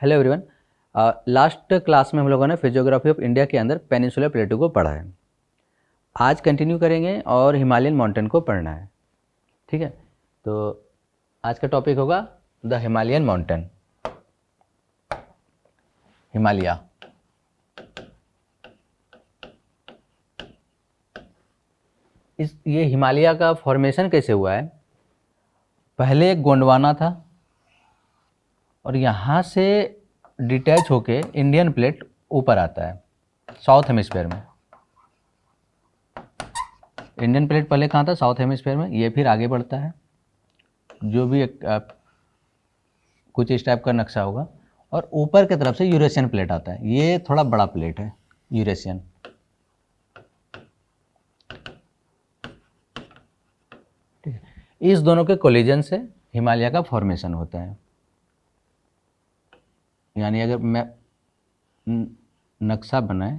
Hello everyone. Last class में हम लोगों ने फिजियोग्राफी ऑफ इंडिया के अंदर पेनिनसुलर प्लेटू को पढ़ा है। आज कंटिन्यू करेंगे और हिमालयन माउंटेन को पढ़ना है। ठीक है, तो आज का टॉपिक होगा द हिमालयन माउंटेन, हिमालय। ये हिमालय का फॉर्मेशन कैसे हुआ है? पहले एक गोंडवाना था और यहाँ से डिटैच होके इंडियन प्लेट ऊपर आता है साउथ हेमिस्फीयर में। इंडियन प्लेट पहले कहाँ था? साउथ हेमिस्फीयर में। ये फिर आगे बढ़ता है, जो भी एक कुछ इस टाइप का नक्शा होगा, और ऊपर की तरफ से यूरेशियन प्लेट आता है। ये थोड़ा बड़ा प्लेट है, यूरेशियन। ठीक है, इस दोनों के कोलिजन से हिमालय का फॉर्मेशन होता है। यानी अगर मैं नक्शा बनाए,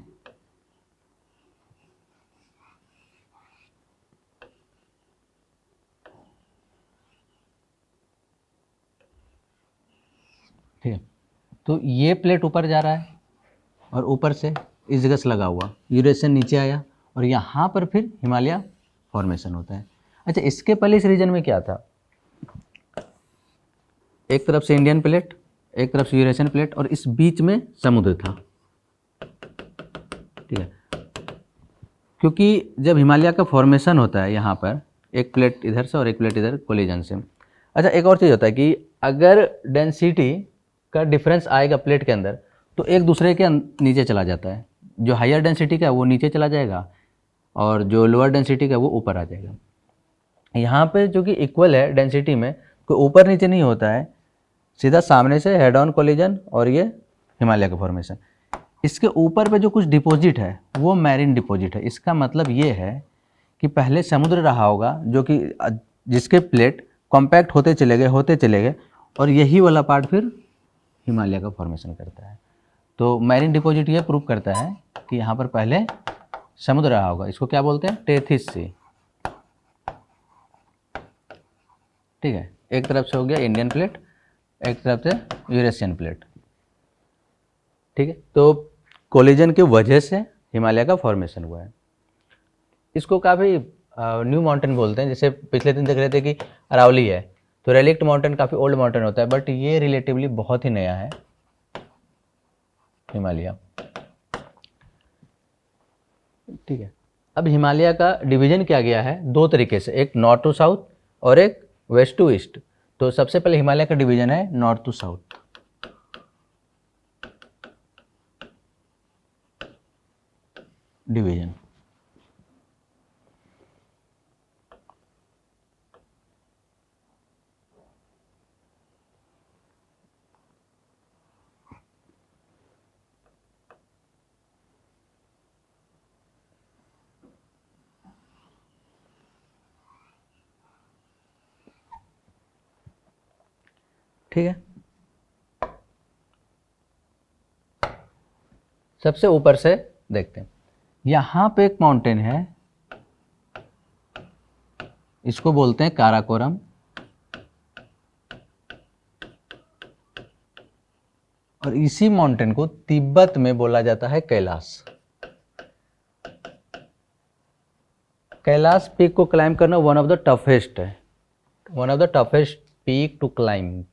ठीक है, तो ये प्लेट ऊपर जा रहा है और ऊपर से इस जगह से लगा हुआ यूरेशियन नीचे आया और यहाँ पर फिर हिमालय फॉर्मेशन होता है। अच्छा, इसके पहले इस रीजन में क्या था? एक तरफ से इंडियन प्लेट, एक तरफ से यूरेशियन प्लेट, और इस बीच में समुद्र था। ठीक है, क्योंकि जब हिमालय का फॉर्मेशन होता है यहाँ पर एक प्लेट इधर से और एक प्लेट इधर कोलिजन से। अच्छा, एक और चीज़ होता है कि अगर डेंसिटी का डिफरेंस आएगा प्लेट के अंदर तो एक दूसरे के नीचे चला जाता है। जो हायर डेंसिटी का है वो नीचे चला जाएगा और जो लोअर डेंसिटी का है वो ऊपर आ जाएगा। यहाँ पे जो कि इक्वल है डेंसिटी में, कोई ऊपर नीचे नहीं होता है, सीधा सामने से हेड ऑन कोलिजन और ये हिमालय का फॉर्मेशन। इसके ऊपर पे जो कुछ डिपॉजिट है वो मैरीन डिपॉजिट है। इसका मतलब ये है कि पहले समुद्र रहा होगा, जो कि जिसके प्लेट कॉम्पैक्ट होते चले गए और यही वाला पार्ट फिर हिमालय का फॉर्मेशन करता है। तो मैरीन डिपॉजिट ये प्रूव करता है कि यहाँ पर पहले समुद्र रहा होगा। इसको क्या बोलते हैं? Tethys sea. ठीक है, एक तरफ से हो गया इंडियन प्लेट, एक तरफ से यूरेशियन प्लेट। ठीक है, तो कोलिजन की वजह से हिमालय का फॉर्मेशन हुआ है। इसको काफ़ी न्यू माउंटेन बोलते हैं। जैसे पिछले दिन देख रहे थे कि अरावली है, तो रेलिक्ट माउंटेन काफ़ी ओल्ड माउंटेन होता है, बट ये रिलेटिवली बहुत ही नया है हिमालय। ठीक है, अब हिमालय का डिवीजन किया गया है दो तरीके से, एक नॉर्थ टू साउथ और एक वेस्ट टू ईस्ट। तो सबसे पहले हिमालय का डिवीजन है नॉर्थ टू साउथ। डिवीजन ठीक है, सबसे ऊपर से देखते हैं। यहाँ पे एक माउंटेन है, इसको बोलते हैं काराकोरम, और इसी माउंटेन को तिब्बत में बोला जाता है कैलाश। कैलाश पीक को क्लाइम करना वन ऑफ द टफेस्ट है, one of the toughest peak to climb,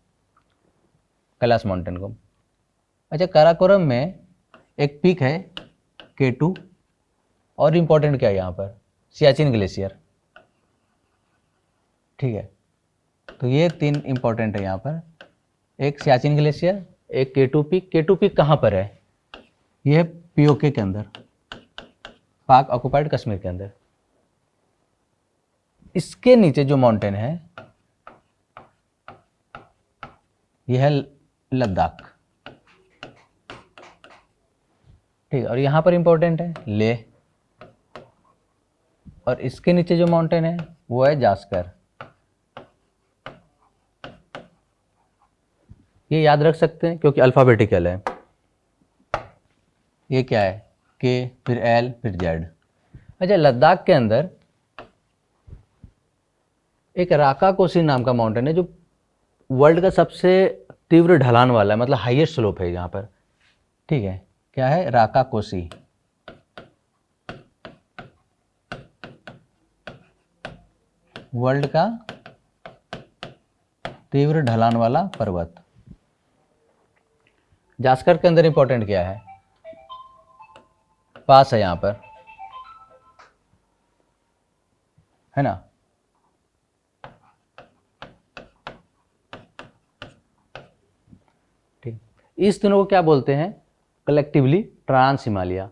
Kailash mountain को। अच्छा, काराकोरम में एक पीक है K2, और इम्पोर्टेंट क्या है यहाँ पर? सियाचिन ग्लेशियर। ठीक है, तो ये तीन इम्पोर्टेंट है यहाँ पर, एक सियाचिन ग्लेशियर, एक K2 पीक। K2 पीक कहाँ पर है? ये है POK के अंदर, पाक ऑक्युपाइड कश्मीर के अंदर। इसके नीचे जो माउंटेन है यह है लद्दाख। ठीक है, और यहाँ पर इंपॉर्टेंट है लेह, और इसके नीचे जो माउंटेन है वो है जास्कर। ये याद रख सकते हैं क्योंकि अल्फाबेटिकल है। ये क्या है? K, फिर L, फिर Z। अच्छा, लद्दाख के अंदर एक राका कोसी नाम का माउंटेन है, जो वर्ल्ड का सबसे तीव्र ढलान वाला है, मतलब हाईएस्ट स्लोप है यहाँ पर, ठीक है। क्या है? राकाकोसी, वर्ल्ड का तीव्र ढलान वाला पर्वत। जास्कर के अंदर इंपॉर्टेंट क्या है? पास है यहाँ पर, है ना। ठीक, इस तीनों को क्या बोलते हैं? Collectively trans Himalaya.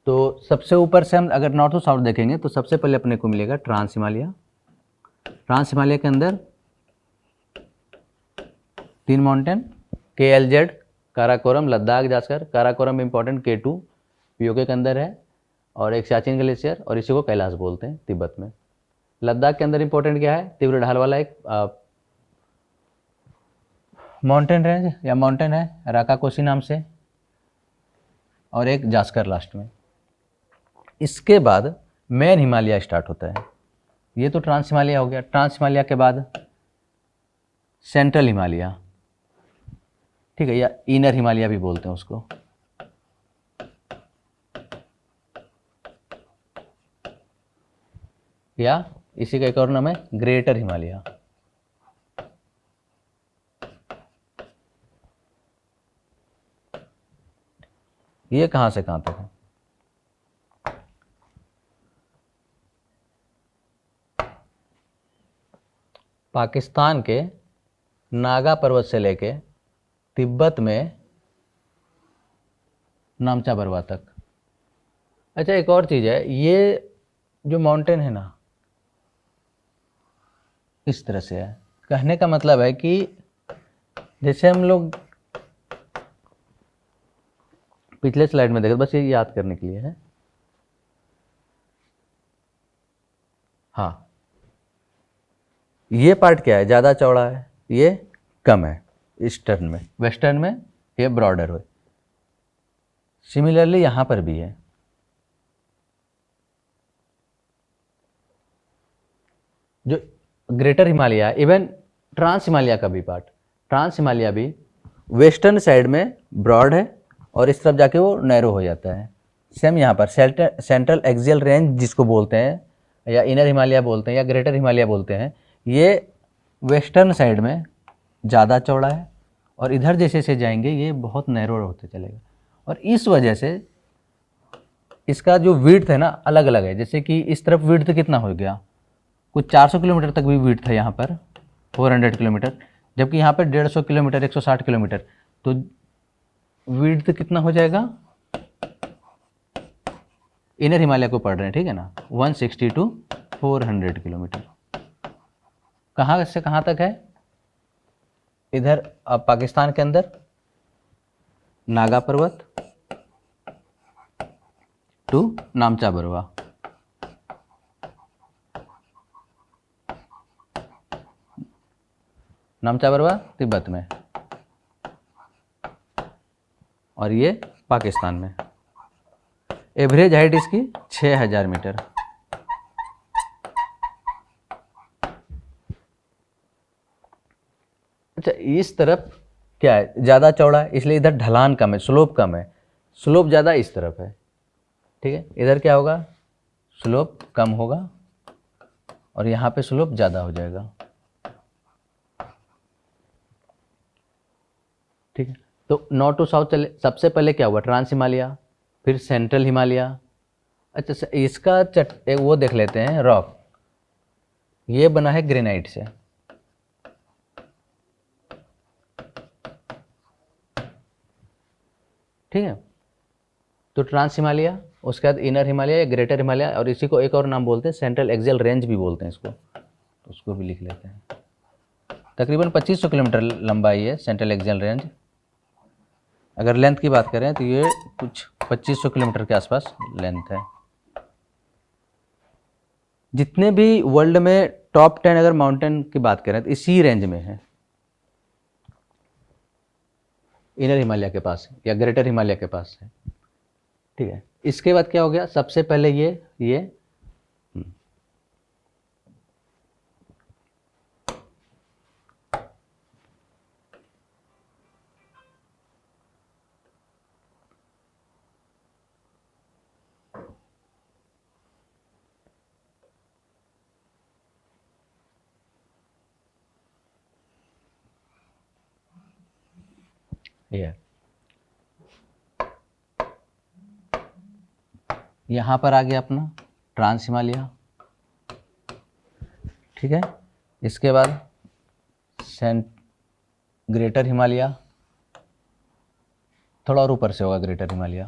तो सबसे ऊपर से हम अगर नॉर्थ टू साउथ देखेंगे तो सबसे पहले अपने को मिलेगा ट्रांस हिमालय। ट्रांस हिमालय के अंदर 3 माउंटेन, KLZ, काराकोरम, लद्दाख जाकर। काराकोरम इंपॉर्टेंट, K2 पीओके के अंदर है, और एक सियाचिन ग्लेशियर, और इसी को कैलाश बोलते हैं तिब्बत में। लद्दाख के अंदर इंपॉर्टेंट क्या है? तीव्र ढाल वाला एक माउंटेन रेंज या माउंटेन है राकाकोसी नाम से, और एक जास्कर लास्ट में। इसके बाद मेन हिमालय स्टार्ट होता है। ये तो ट्रांस हिमालय हो गया। ट्रांस हिमालय के बाद सेंट्रल हिमालय, ठीक है, या इनर हिमालय भी बोलते हैं उसको। या इसी का एक और नाम है ग्रेटर हिमालय। ये कहां से कहां तक है? पाकिस्तान के नागा पर्वत से लेके तिब्बत में नामचा बरवा तक। अच्छा, एक और चीज़ है, ये जो माउंटेन है ना, इस तरह से है। कहने का मतलब है कि जैसे हम लोग पिछले स्लाइड में देखे, बस ये याद करने के लिए है। हाँ, ये पार्ट क्या है? ज़्यादा चौड़ा है, ये कम है ईस्टर्न में। वेस्टर्न में ये ब्रॉडर है। सिमिलरली यहाँ पर भी है। जो greater Himalaya, even trans Himalaya का भी पार्ट, ट्रांस हिमालय भी वेस्टर्न साइड में ब्रॉड है और इस तरफ जाके वो नैरो हो जाता है। सेम यहाँ पर सेंट्रल एक्सियल रेंज जिसको बोलते हैं, या इनर हिमालय बोलते हैं, या ग्रेटर हिमालय बोलते हैं, ये वेस्टर्न साइड में ज़्यादा चौड़ा है, और इधर जैसे से जाएंगे ये बहुत नैरो होते चलेगा। और इस वजह से इसका जो विड्थ है ना अलग अलग है। जैसे कि इस तरफ विड्थ कितना हो गया, कुछ 400 किलोमीटर तक भी विड्थ है यहाँ पर, 400 किलोमीटर, जबकि यहाँ पर 150 किलोमीटर, 160 किलोमीटर। तो विड्थ कितना हो जाएगा? इनर हिमालय को पढ़ रहे हैं, ठीक है ना, 160 टू 400 किलोमीटर। कहाँ से कहाँ तक है? इधर अब पाकिस्तान के अंदर नागा पर्वत टू नामचा बरवा। नामचा बरवा तिब्बत में, और ये पाकिस्तान में। एवरेज हाइट इसकी 6000 मीटर। अच्छा, इस तरफ क्या है? ज़्यादा चौड़ा है, इसलिए इधर ढलान कम है, स्लोप कम है। स्लोप ज़्यादा इस तरफ है, ठीक है। इधर क्या होगा? स्लोप कम होगा, और यहाँ पे स्लोप ज़्यादा हो जाएगा, ठीक है। तो नॉर्थ टू साउथ चले, सबसे पहले क्या हुआ? ट्रांस हिमालय, फिर सेंट्रल हिमालय। अच्छा, इसका एक वो देख लेते हैं, रॉक। ये बना है ग्रेनाइट से, ठीक है। तो ट्रांस हिमालय, उसके बाद इनर हिमालय या ग्रेटर हिमालय, और इसी को एक और नाम बोलते हैं सेंट्रल एक्सियल रेंज भी बोलते हैं इसको, तो उसको भी लिख लेते हैं। तकरीबन 2500 किलोमीटर लंबाई है सेंट्रल एक्सियल रेंज। अगर लेंथ की बात करें तो ये कुछ 2500 किलोमीटर के आसपास लेंथ है। जितने भी वर्ल्ड में टॉप 10 अगर माउंटेन की बात करें तो इसी रेंज में है, इनर हिमालय के पास या ग्रेटर हिमालय के पास है, ठीक है। इसके बाद क्या हो गया? सबसे पहले ये ये यहाँ पर आ गया अपना ट्रांस हिमालय, ठीक है। इसके बाद ग्रेटर हिमालय, थोड़ा और ऊपर से होगा ग्रेटर हिमालय।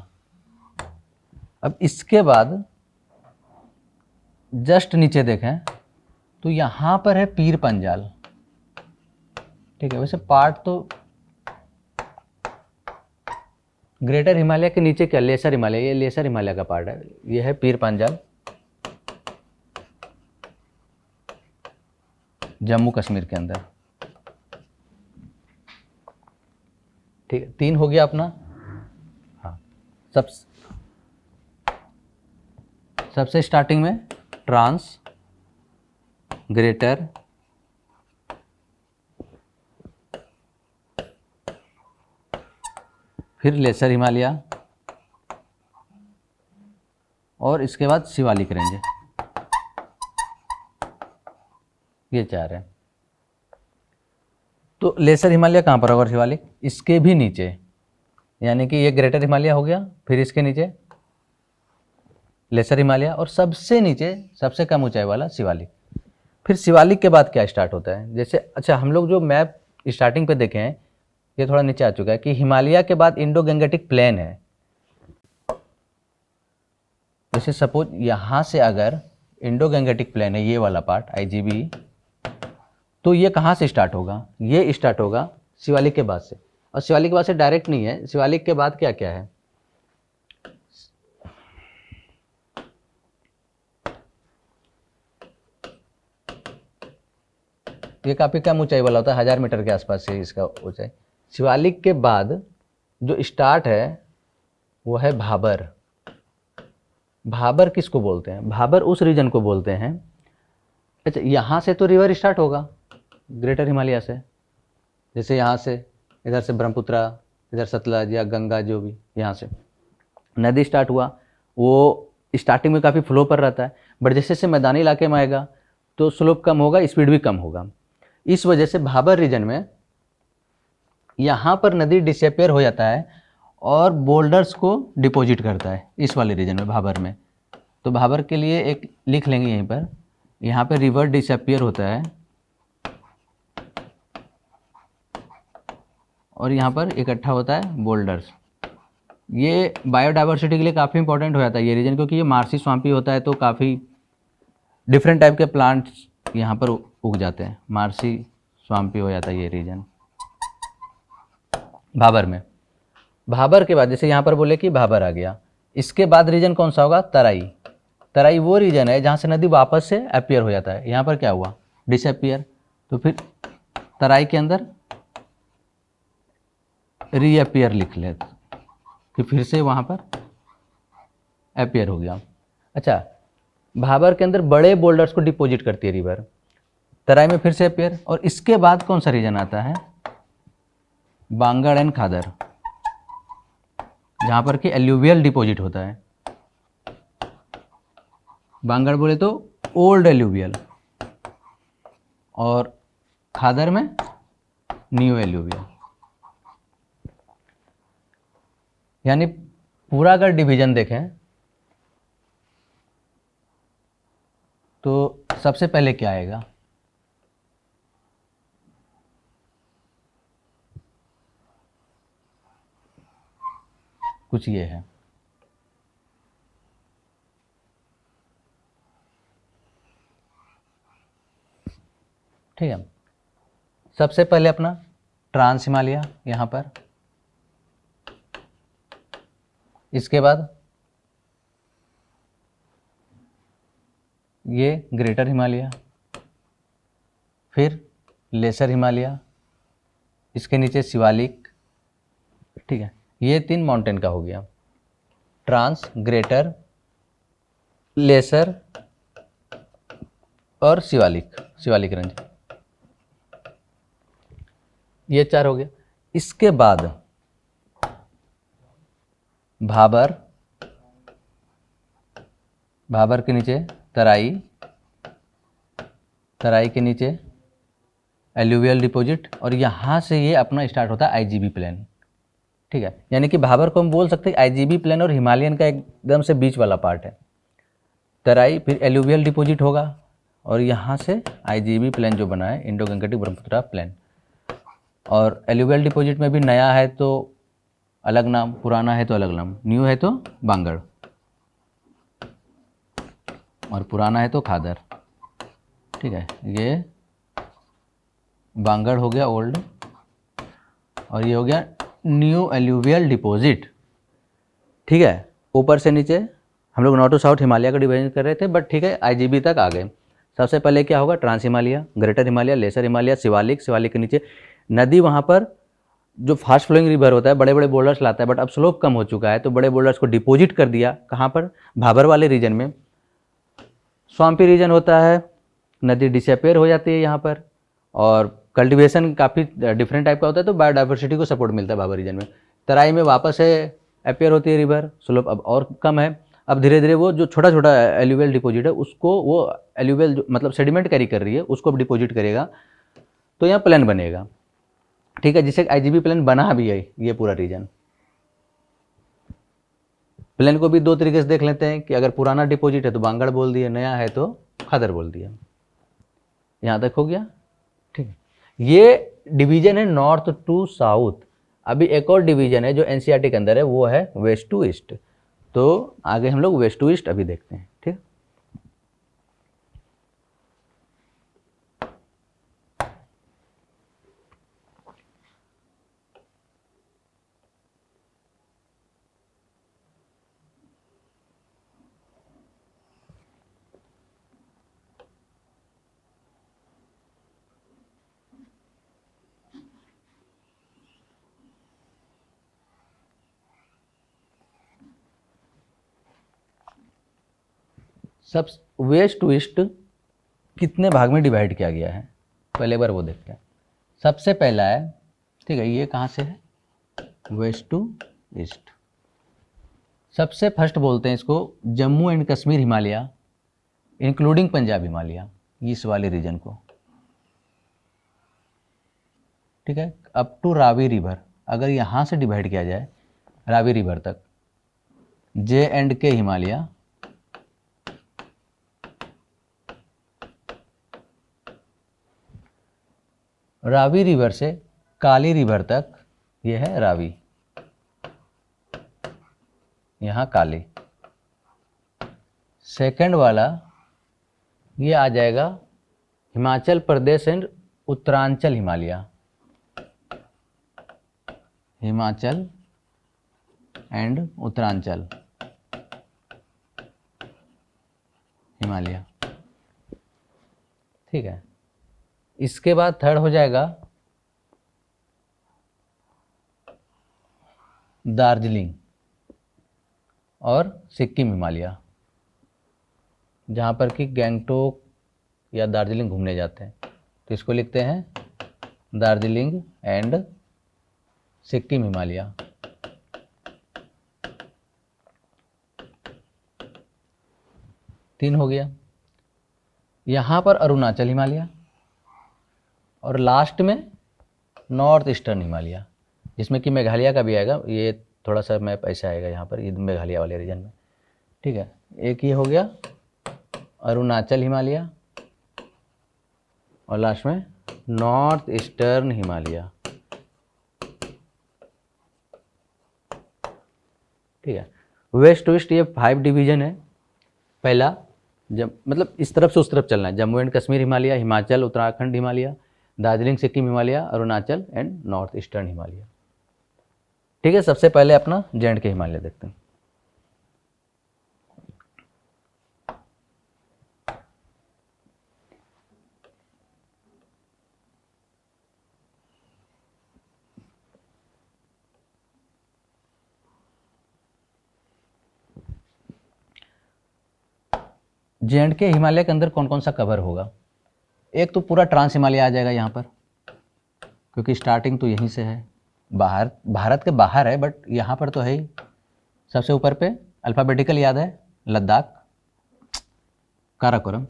अब इसके बाद जस्ट नीचे देखें तो यहाँ पर है पीर पंजाल, ठीक है। वैसे पार्ट तो ग्रेटर हिमालय के नीचे क्या लेसर हिमालय, ये लेसर हिमालय का पार्ट है। ये है पीर पंजाल, जम्मू कश्मीर के अंदर, ठीक है। 3 हो गया अपना। हाँ, सबसे स्टार्टिंग में ट्रांस, ग्रेटर, फिर लेसर हिमालय और इसके बाद शिवालिक रेंज, ये 4 है। तो लेसर हिमालय कहाँ पर होगा, शिवालिक इसके भी नीचे, यानी कि ये ग्रेटर हिमालय हो गया, फिर इसके नीचे लेसर हिमालय और सबसे नीचे सबसे कम ऊंचाई वाला शिवालिक। फिर शिवालिक के बाद क्या स्टार्ट होता है, जैसे अच्छा हम लोग जो मैप स्टार्टिंग पे देखे हैं ये थोड़ा नीचे आ चुका है कि हिमालय के बाद इंडो गंगेटिक प्लेन है। जैसे सपोज यहाँ से अगर इंडो गंगेटिक प्लेन है, ये वाला पार्ट IGB, तो ये कहाँ से स्टार्ट होगा, ये स्टार्ट होगा शिवालिक के बाद से। और शिवालिक के बाद से डायरेक्ट नहीं है, शिवालिक के बाद क्या क्या है, ये काफ़ी कम ऊंचाई वाला होता है, 1000 मीटर के आसपास से इसका ऊंचाई। शिवालिक के बाद जो स्टार्ट है वो है भाबर। भाबर किसको बोलते हैं, भाबर उस रीजन को बोलते हैं। अच्छा, यहाँ से तो रिवर स्टार्ट होगा ग्रेटर हिमालय से, जैसे यहाँ से इधर से ब्रह्मपुत्रा, इधर सतलज या गंगा, जो भी यहाँ से नदी स्टार्ट हुआ, वो स्टार्टिंग में काफ़ी फ्लो पर रहता है, बट जैसे जैसे मैदानी इलाके में आएगा तो स्लोप कम होगा, स्पीड भी कम होगा। इस वजह से भाबर रीजन में यहाँ पर नदी डिसअपियर हो जाता है और बोल्डर्स को डिपॉजिट करता है इस वाले रीजन में, भाबर में। तो भाबर के लिए एक लिख लेंगे यहीं पर, यहाँ पर रिवर डिसअपियर होता है और यहाँ पर इकट्ठा होता है बोल्डर्स। ये बायोडाइवर्सिटी के लिए काफ़ी इंपॉर्टेंट हो जाता है ये रीजन, क्योंकि ये मार्सी स्वाम्पी होता है, तो काफ़ी डिफरेंट टाइप के प्लांट्स यहाँ पर उग जाते हैं। मार्सी स्वाम्पी हो जाता है ये रीजन भाबर में। भाबर के बाद जैसे यहाँ पर बोले कि भाबर आ गया, इसके बाद रीजन कौन सा होगा, तराई। तराई वो रीजन है जहाँ से नदी वापस से अपीयर हो जाता है। यहाँ पर क्या हुआ, डिसअपियर, तो फिर तराई के अंदर रीअपियर लिख ले कि फिर से वहाँ पर अपीयर हो गया। अच्छा, भाबर के अंदर बड़े बोल्डर्स को डिपॉजिट करती है रिवर, तराई में फिर से अपीयर। और इसके बाद कौन सा रीजन आता है, बांगड़ एंड खादर, जहाँ पर कि एल्यूवियल डिपॉजिट होता है। बांगड़ बोले तो ओल्ड एल्यूवियल और खादर में न्यू एल्यूवियल। यानी पूरा अगर डिवीजन देखें तो सबसे पहले क्या आएगा, कुछ ये है, ठीक है। सबसे पहले अपना ट्रांस हिमालय यहाँ पर, इसके बाद ये ग्रेटर हिमालय, फिर लेसर हिमालय, इसके नीचे शिवालिक, ठीक है। ये 3 माउंटेन का हो गया, ट्रांस, ग्रेटर, लेसर और शिवालिक रेंज, ये 4 हो गया। इसके बाद भाबर, भाबर के नीचे तराई, तराई के नीचे एल्यूवियल डिपॉजिट, और यहाँ से ये अपना स्टार्ट होता है IGB प्लेन। ठीक है, यानी कि भाबर को हम बोल सकते हैं आईजीबी प्लेन और हिमालयन का एकदम से बीच वाला पार्ट है। तराई फिर एलुवियल डिपॉजिट होगा और यहाँ से आईजीबी प्लेन जो बना है इंडो गंगटिक ब्रह्मपुत्रा प्लेन। और एलुवियल डिपॉजिट में भी नया है तो अलग नाम, पुराना है तो अलग नाम, न्यू है तो बांगड़ और पुराना है तो खादर। ठीक है, ये बांगड़ हो गया ओल्ड और ये हो गया न्यू एलुवियल डिपॉजिट। ठीक है, ऊपर से नीचे हम लोग नॉर्थ टू साउथ हिमालय का डिवीजन कर रहे थे, बट ठीक है आईजीबी तक आ गए। सबसे पहले क्या होगा, trans Himalaya, greater Himalaya, lesser Himalaya, Shivalik, Shivalik के नीचे नदी, वहाँ पर जो फास्ट फ्लोइंग रिवर होता है बड़े बड़े बोल्डर्स लाता है, बट अब स्लोप कम हो चुका है तो बड़े बोल्डर्स को डिपॉजिट कर दिया। कहाँ पर, भाबर वाले रीजन में। स्वाम्पी रीजन होता है, नदी डिसअपेयर हो जाती है यहाँ पर, और कल्टीवेशन काफ़ी डिफरेंट टाइप का होता है तो बायोडाइवर्सिटी को सपोर्ट मिलता है भाबर रीजन में। तराई में वापस से अपेयर होती है रिवर, स्लोप अब और कम है। अब धीरे धीरे वो जो छोटा छोटा एल्यूवियल डिपॉजिट है उसको, वो एल्यूवियल मतलब सेडिमेंट कैरी कर रही है उसको अब डिपॉजिट करेगा तो यहाँ प्लेन बनेगा। ठीक है, जिससे आईजीबी प्लेन बना भी है ये पूरा रीजन। प्लेन को भी दो तरीके से देख लेते हैं कि अगर पुराना डिपॉजिट है तो बांगड़ बोल दिया, नया है तो खादर बोल दिया। यहाँ तक हो गया। ठीक है, ये डिवीजन है नॉर्थ टू साउथ। अभी एक और डिवीजन है जो एनसीईआरटी के अंदर है, वो है वेस्ट टू ईस्ट। तो आगे हम लोग वेस्ट टू ईस्ट अभी देखते हैं। ठीक, सब वेस्ट टू ईस्ट कितने भाग में डिवाइड किया गया है पहले बार वो देखते हैं। सबसे पहला है, ठीक है, ये कहाँ से है, वेस्ट टू ईस्ट। सबसे फर्स्ट बोलते हैं इसको जम्मू एंड कश्मीर हिमालय इंक्लूडिंग पंजाब हिमालय, इस वाले रीजन को। ठीक है, अप टू रावी रिवर, अगर यहाँ से डिवाइड किया जाए रावी रिवर तक, जे and K Himalaya, Ravi river से काली रिवर तक, ये है रावी, यहाँ काली। सेकंड वाला ये आ जाएगा हिमाचल प्रदेश एंड उत्तरांचल हिमालय, हिमाचल एंड उत्तरांचल हिमालय। ठीक है, इसके बाद थर्ड हो जाएगा दार्जिलिंग और सिक्किम हिमालय, जहाँ पर कि गैंगटोक या दार्जिलिंग घूमने जाते हैं तो इसको लिखते हैं दार्जिलिंग एंड सिक्किम हिमालय। तीन हो गया। यहाँ पर अरुणाचल हिमालय और लास्ट में नॉर्थ ईस्टर्न हिमालय, जिसमें कि मेघालय का भी आएगा। ये थोड़ा सा मैप ऐसा आएगा यहाँ पर, ये मेघालय वाले रीजन में। ठीक है, एक ये हो गया अरुणाचल हिमालय और लास्ट में नॉर्थ ईस्टर्न हिमालय। ठीक है, वेस्ट टू ईस्ट ये 5 डिवीजन है। पहला जब मतलब इस तरफ से उस तरफ चलना है, Jammu and Kashmir Himalaya, Himachal Uttarakhand Himalaya, Darjeeling Sikkim Himalaya, Arunachal and north eastern Himalaya. ठीक है, सबसे पहले अपना जे&के हिमालय देखते हैं। जे&के हिमालय के अंदर कौन कौन सा कवर होगा? एक तो पूरा ट्रांस हिमालय आ जाएगा यहाँ पर, क्योंकि स्टार्टिंग तो यहीं से है, बाहर भारत के बाहर है बट यहाँ पर तो है ही। सबसे ऊपर पे अल्फ़ाबेटिकल याद है, लद्दाख, काराकोरम,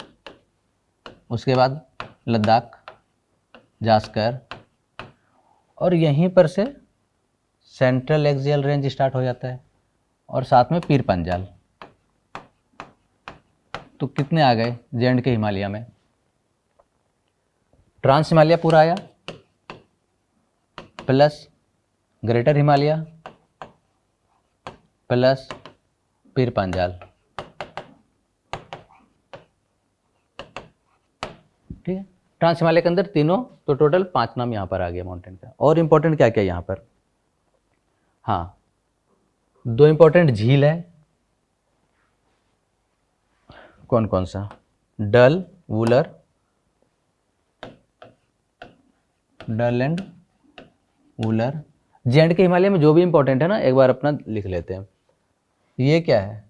उसके बाद लद्दाख, जास्कर, और यहीं पर से सेंट्रल एक्सियल रेंज स्टार्ट हो जाता है और साथ में पीर पंजाल। तो कितने आ गए जे एंड के हिमालय में? ट्रांस हिमालय पूरा आया plus greater Himalaya plus Pir Panjal. ठीक है, ट्रांस हिमालय के अंदर तीनों, तो टोटल 5 नाम यहाँ पर आ गया माउंटेन का। और इंपॉर्टेंट क्या क्या यहाँ पर? हाँ, 2 इंपॉर्टेंट झील है। कौन कौन सा? Dal, Wular, Dal and Wular. J and K Himalaya में जो भी इंपॉर्टेंट है ना, एक बार अपना लिख लेते हैं। ये क्या है?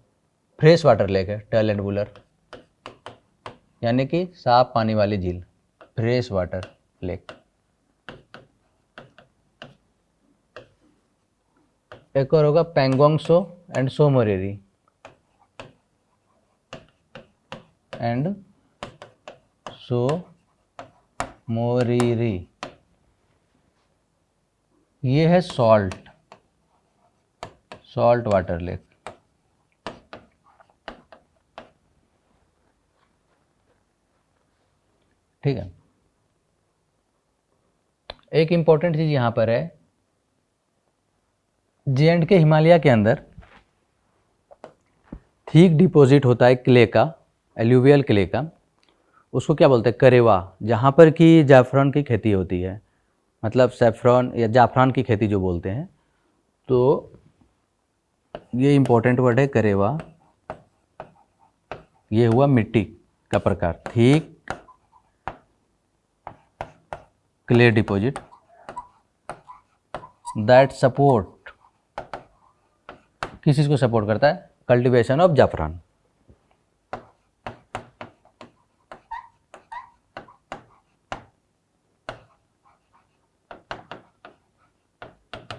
फ्रेश वाटर लेक है, डल एंड वुलर, यानी कि साफ पानी वाली झील, फ्रेश वाटर लेक। एक और होगा पैंगोंग सो एंड सो मोरेरी एंड सो मोरीरी। ये है सॉल्ट वाटर लेक। ठीक है, एक इंपॉर्टेंट चीज यहां पर है, जे एंड के हिमालय के अंदर थिक डिपॉजिट होता है क्ले का, एल्यूवियल क्ले का। उसको क्या बोलते हैं? करेवा, जहाँ पर कि जाफरान की खेती होती है, मतलब सैफरॉन या जाफरान की खेती जो बोलते हैं। तो ये इंपॉर्टेंट वर्ड है करेवा। ये हुआ मिट्टी का प्रकार, thick clay deposit that support, किस चीज को सपोर्ट करता है? कल्टीवेशन ऑफ जाफरान।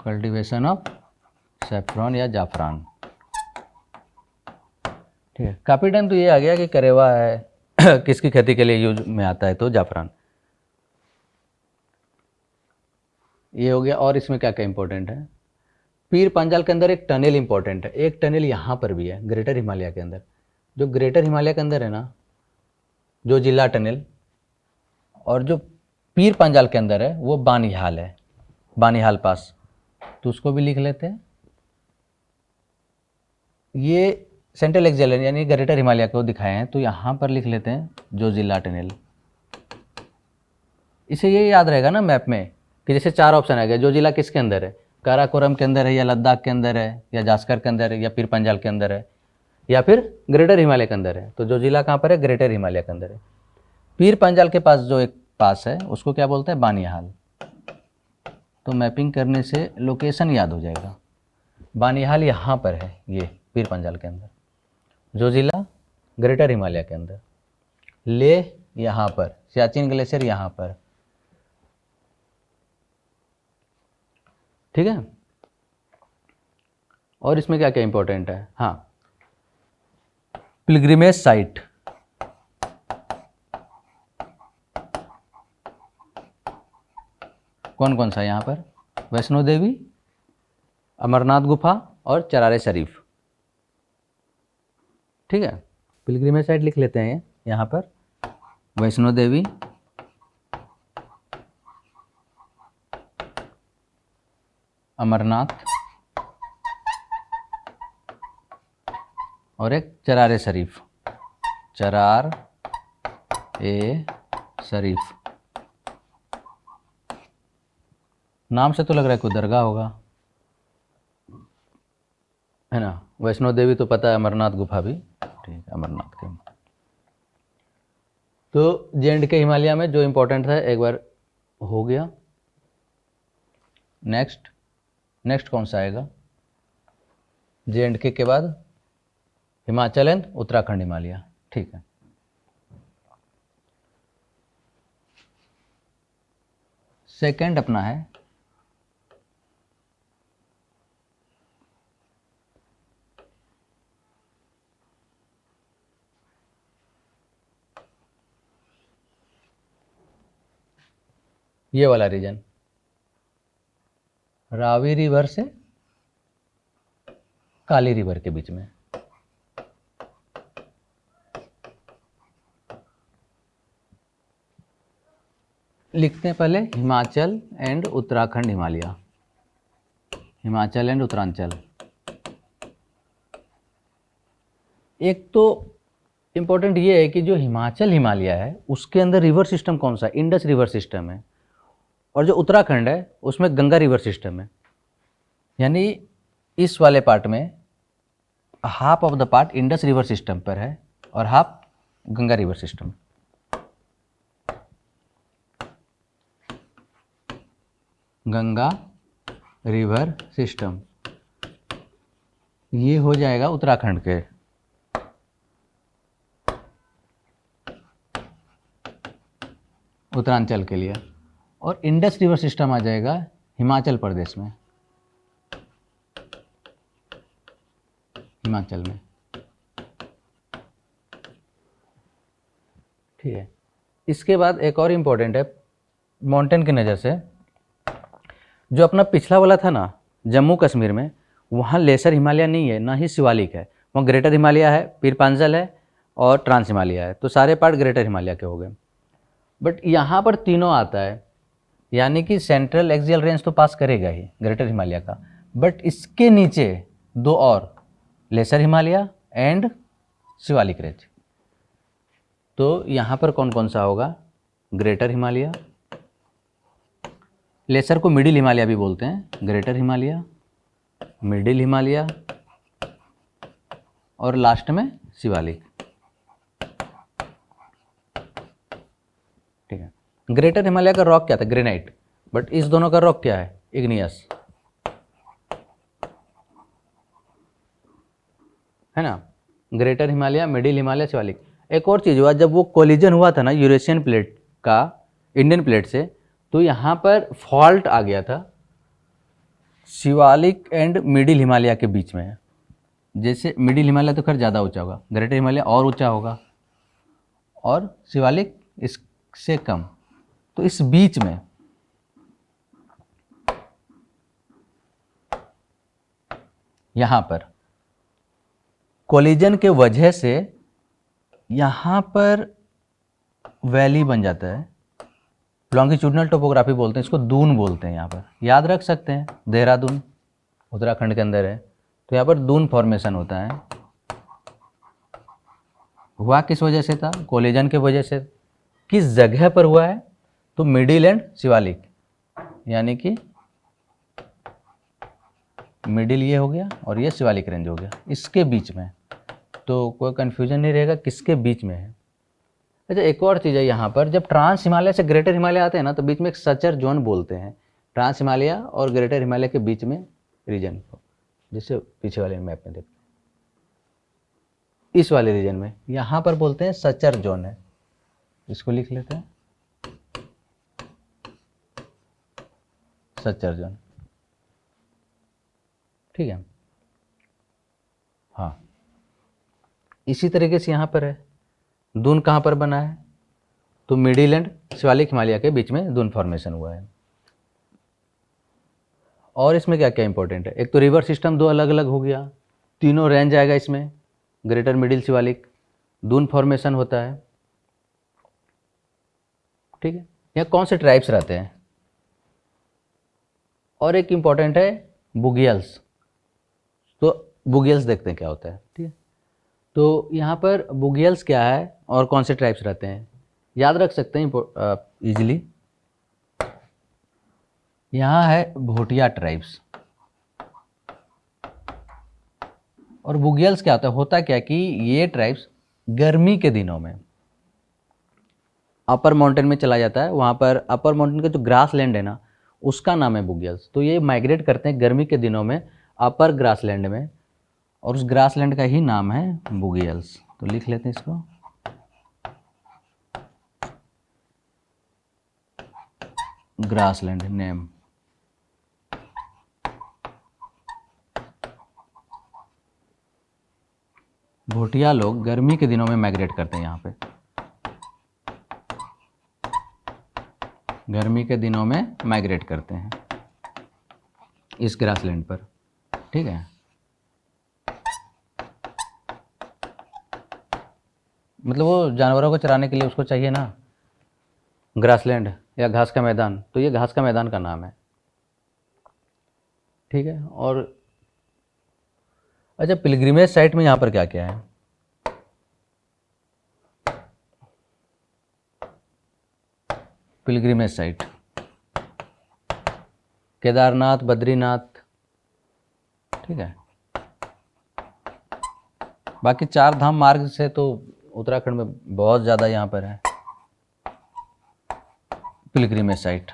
कल्टीवेशन ऑफ सैफरॉन या जाफरान। ठीक है, काफी टाइम तो ये आ गया कि करेवा है किसकी खेती के लिए यूज में आता है? तो जाफरान। ये हो गया। और इसमें क्या क्या इंपॉर्टेंट है? पीर पंजाल के अंदर एक टनल इंपॉर्टेंट है। एक टनल यहाँ पर भी है ग्रेटर हिमालय के अंदर। जो ग्रेटर हिमालय के अंदर है ना, जो जिला टनल, और जो पीर पंजाल के अंदर है वो बानिहाल है, बानिहाल पास। तो उसको भी लिख लेते हैं। ये सेंट्रल एक्सियल यानी ग्रेटर हिमालय को दिखाए हैं, तो यहाँ पर लिख लेते हैं जो जिला टनल। इसे ये याद रहेगा ना मैप में कि जैसे 4 ऑप्शन आ गए, जो जिला किसके अंदर है? काराकोरम के अंदर है, या लद्दाख के अंदर है, या जास्कर के अंदर है, या पीर पंजाल के अंदर है, या फिर ग्रेटर हिमालय के अंदर है। तो जो जिला कहाँ पर है? ग्रेटर हिमालय के अंदर है। पीर पंजाल के पास जो एक पास है उसको क्या बोलते हैं? बानिहाल। तो मैपिंग करने से लोकेशन याद हो जाएगा। बानिहाल यहाँ पर है, ये पीर पंजाल के अंदर। जो जिला ग्रेटर हिमालय के अंदर। लेह यहाँ पर, सियाचिन ग्लेशियर यहाँ पर। ठीक है, और इसमें क्या क्या इंपॉर्टेंट है? हाँ, पिलग्रिमेज साइट, कौन कौन सा यहाँ पर? वैष्णो देवी, अमरनाथ गुफा और चरारे शरीफ। ठीक है, पिलग्रिमेज साइट लिख लेते हैं यहाँ पर। वैष्णो देवी, अमरनाथ और एक चरारे शरीफ, चरार ए शरीफ। नाम से तो लग रहा है कोई दरगाह होगा, है ना? वैष्णो देवी तो पता है, अमरनाथ गुफा भी। ठीक है, अमरनाथ के। तो जे एंड के हिमालय में जो इंपॉर्टेंट है एक बार हो गया। नेक्स्ट कौन सा आएगा? जे एंड के बाद हिमाचल एंड उत्तराखंड हिमालय। ठीक है, सेकंड अपना है ये वाला रीजन, रावी रिवर से काली रिवर के बीच में। लिखते हैं पहले हिमाचल एंड उत्तराखंड हिमालय, हिमाचल एंड उत्तरांचल। एक तो इम्पोर्टेंट ये है कि जो हिमाचल हिमालय है उसके अंदर रिवर सिस्टम कौन सा है, इंडस रिवर सिस्टम है, और जो उत्तराखंड है उसमें गंगा रिवर सिस्टम है। यानी इस वाले पार्ट में half of the part Indus river system पर है और half Ganga river system. Ganga river system ये हो जाएगा उत्तराखंड के, उत्तरांचल के लिए, और इंडस रिवर सिस्टम आ जाएगा हिमाचल प्रदेश में, हिमाचल में। ठीक है। इसके बाद एक और इम्पोर्टेंट है माउंटेन की नज़र से, जो अपना पिछला वाला था ना जम्मू कश्मीर में, वहाँ लेसर हिमालय नहीं है ना ही शिवालिक है, वहाँ ग्रेटर हिमालय है, पीर पांजल है और ट्रांस हिमालय है, तो सारे पार्ट ग्रेटर हिमालय के हो गए। बट यहाँ पर तीनों आता है, यानी कि सेंट्रल एक्सियल रेंज तो पास करेगा ही ग्रेटर हिमालय का, बट इसके नीचे दो और, lesser Himalaya and Shivalik range. तो यहाँ पर कौन कौन सा होगा, ग्रेटर हिमालय, लेसर को मिडिल हिमालय भी बोलते हैं, ग्रेटर हिमालय, मिडिल हिमालय और लास्ट में शिवालिक। ठीक है। ग्रेटर हिमालय का रॉक क्या था, ग्रेनाइट, बट इस दोनों का रॉक क्या है, इग्नियस, है ना। Greater Himalaya, middle Himalaya, Shivalik. एक और चीज़ हुआ, जब वो कोलिजन हुआ था ना यूरेशियन प्लेट का इंडियन प्लेट से, तो यहाँ पर फॉल्ट आ गया था शिवालिक एंड मिडिल हिमालय के बीच में। जैसे मिडिल हिमालय तो खैर ज़्यादा ऊंचा होगा, ग्रेटर हिमालय और ऊंचा होगा और शिवालिक इससे कम, तो इस बीच में यहाँ पर कोलिजन के वजह से यहाँ पर वैली बन जाता है, लॉन्गिट्यूडनल टोपोग्राफी बोलते हैं इसको, दून बोलते हैं। यहाँ पर याद रख सकते हैं, देहरादून उत्तराखंड के अंदर है, तो यहाँ पर दून फॉर्मेशन होता है। हुआ किस वजह से था, कोलिजन के वजह से। किस जगह पर हुआ है, तो मिडिल एंड शिवालिक, यानी कि मिडिल ये हो गया और ये शिवालिक रेंज हो गया, इसके बीच में। तो कोई कन्फ्यूजन नहीं रहेगा किसके बीच में है। अच्छा, एक और चीज़ है यहाँ पर, जब ट्रांस हिमालय से ग्रेटर हिमालय आते हैं ना, तो बीच में एक सचर जोन बोलते हैं, ट्रांस हिमालय और ग्रेटर हिमालय के बीच में रीजन को, जिससे पीछे वाले मैप में देखते हैं, इस वाले रीजन में यहाँ पर बोलते हैं सचर जोन है। इसको लिख लेते हैं, सचर जोन। ठीक है। हाँ, इसी तरीके से यहाँ पर है, दून कहाँ पर बना है, तो मिडिल एंड शिवालिक हिमालय के बीच में दून फॉर्मेशन हुआ है। और इसमें क्या क्या इंपॉर्टेंट है, एक तो रिवर सिस्टम दो अलग अलग हो गया, तीनों रेंज आएगा इसमें, greater middle Shivalik, Doon formation होता है। ठीक है। यहाँ कौन से ट्राइब्स रहते हैं, और एक इंपॉर्टेंट है बुगियल्स। तो बुगियल्स देखते हैं क्या होता है। ठीक है। तो यहाँ पर बुगियल्स क्या है और कौन से ट्राइब्स रहते हैं, याद रख सकते हैं इजीली। यहाँ है भोटिया ट्राइब्स, और बुगियल्स क्या होता है क्या कि ये ट्राइब्स गर्मी के दिनों में अपर माउंटेन में चला जाता है, वहाँ पर अपर माउंटेन का जो ग्रास लैंड है ना, उसका नाम है बुगियल्स। तो ये माइग्रेट करते हैं गर्मी के दिनों में अपर ग्रास लैंड में, और उस ग्रास लैंड का ही नाम है बुगियल्स। तो लिख लेते हैं इसको, ग्रासलैंड नेम। भोटिया लोग गर्मी के दिनों में माइग्रेट करते हैं, यहाँ पे गर्मी के दिनों में माइग्रेट करते हैं। इस ग्रासलैंड पर, ठीक है। मतलब वो जानवरों को चराने के लिए उसको चाहिए ना ग्रासलैंड या घास का मैदान, तो ये घास का मैदान का नाम है, ठीक है। और अच्छा, पिलग्रिमेज साइट में यहाँ पर क्या क्या है? पिलग्रिमेज साइट केदारनाथ, बद्रीनाथ, ठीक है। बाकी 4 धाम मार्ग से तो उत्तराखंड में बहुत ज़्यादा यहाँ पर है पिलग्रिमेज साइट।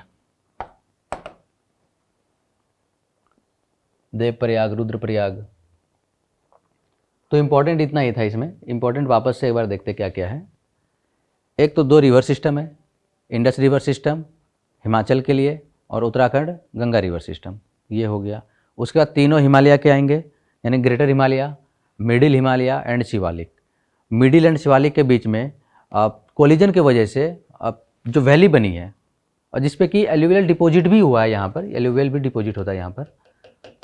देवप्रयाग, रुद्रप्रयाग। तो इम्पोर्टेंट इतना ही था इसमें। इम्पोर्टेंट वापस से एक बार देखते क्या क्या है। एक तो 2 रिवर सिस्टम है, इंडस रिवर सिस्टम हिमाचल के लिए, और उत्तराखंड गंगा रिवर सिस्टम, ये हो गया। उसके बाद तीनों हिमालय के आएंगे, यानी greater Himalaya, middle Himalaya and Shivalik. Middle and Shivalik के बीच में कोलिजन की वजह से जो वैली बनी है, और जिसपे कि एल्यूवियल डिपॉजिट भी हुआ है, यहाँ पर एल्यूवियल भी डिपॉजिट होता है यहाँ पर।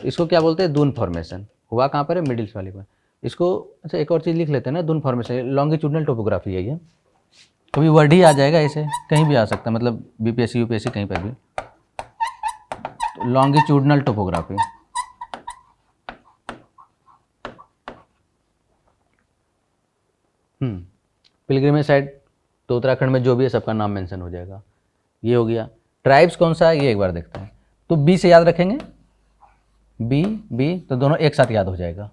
इसको क्या बोलते हैं? दून फॉर्मेशन। हुआ कहाँ पर है? मिडिल शिवालिक में। इसको अच्छा एक और चीज़ लिख लेते हैं ना, दून फॉर्मेशन लॉन्गिट्यूडनल टोपोग्राफी है ये। कभी वर्ड ही आ जाएगा, ऐसे कहीं भी आ सकता है, मतलब बीपीएससी यूपीएससी कहीं पर भी। तो लॉन्गिट्यूडनल टोपोग्राफी, पिलग्रिमेज साइट तो उत्तराखंड में जो भी है सबका नाम मेंशन हो जाएगा। ये हो गया। ट्राइब्स कौन सा है ये एक बार देखते हैं। तो बी से याद रखेंगे, बी तो दोनों एक साथ याद हो जाएगा।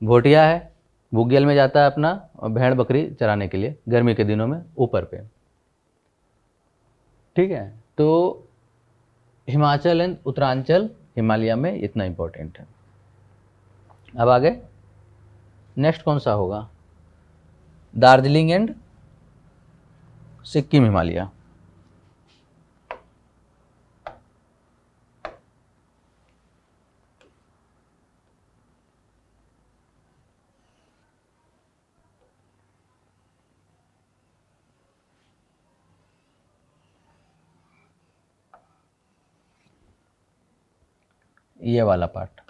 भोटिया है, बुग्यल में जाता है अपना और भेड़ बकरी चराने के लिए गर्मी के दिनों में ऊपर पे, ठीक है। तो हिमाचल एंड उत्तरांचल हिमालय में इतना इंपॉर्टेंट है। अब आगे नेक्स्ट कौन सा होगा? दार्जिलिंग एंड सिक्किम हिमालय। ये वाला पार्ट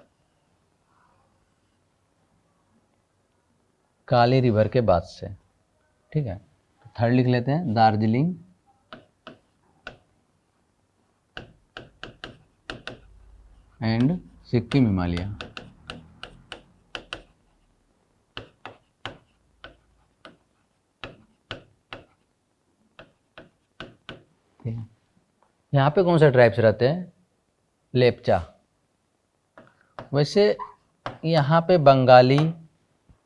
काली रिवर के बाद से, ठीक है। तो थर्ड लिख लेते हैं, दार्जिलिंग एंड सिक्किम हिमालय। ठीक है। यहाँ पे कौन से ट्राइब्स रहते हैं? लेप्चा। वैसे यहाँ पे बंगाली